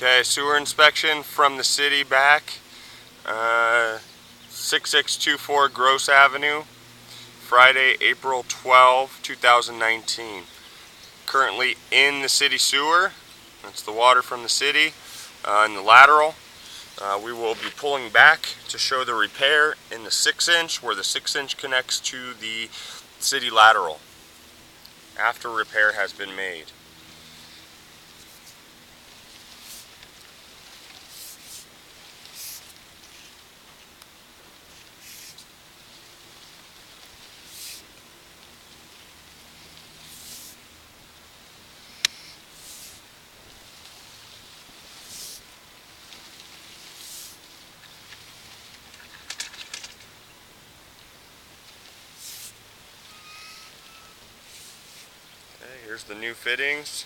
Okay, sewer inspection from the city back. 6624 Gross Avenue, Friday, April 12, 2019. Currently in the city sewer. That's the water from the city in the lateral. We will be pulling back to show the repair in the 6-inch, where the 6-inch connects to the city lateral after repair has been made. Okay, here's the new fittings.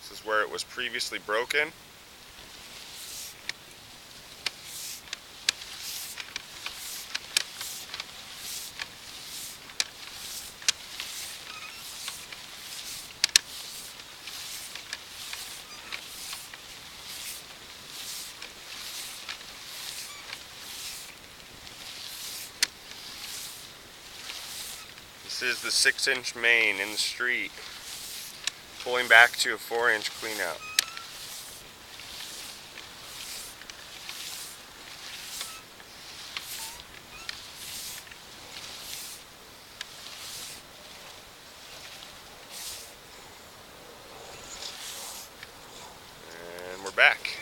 This is where it was previously broken. This is the 6-inch main in the street, pulling back to a 4-inch cleanout. And we're back.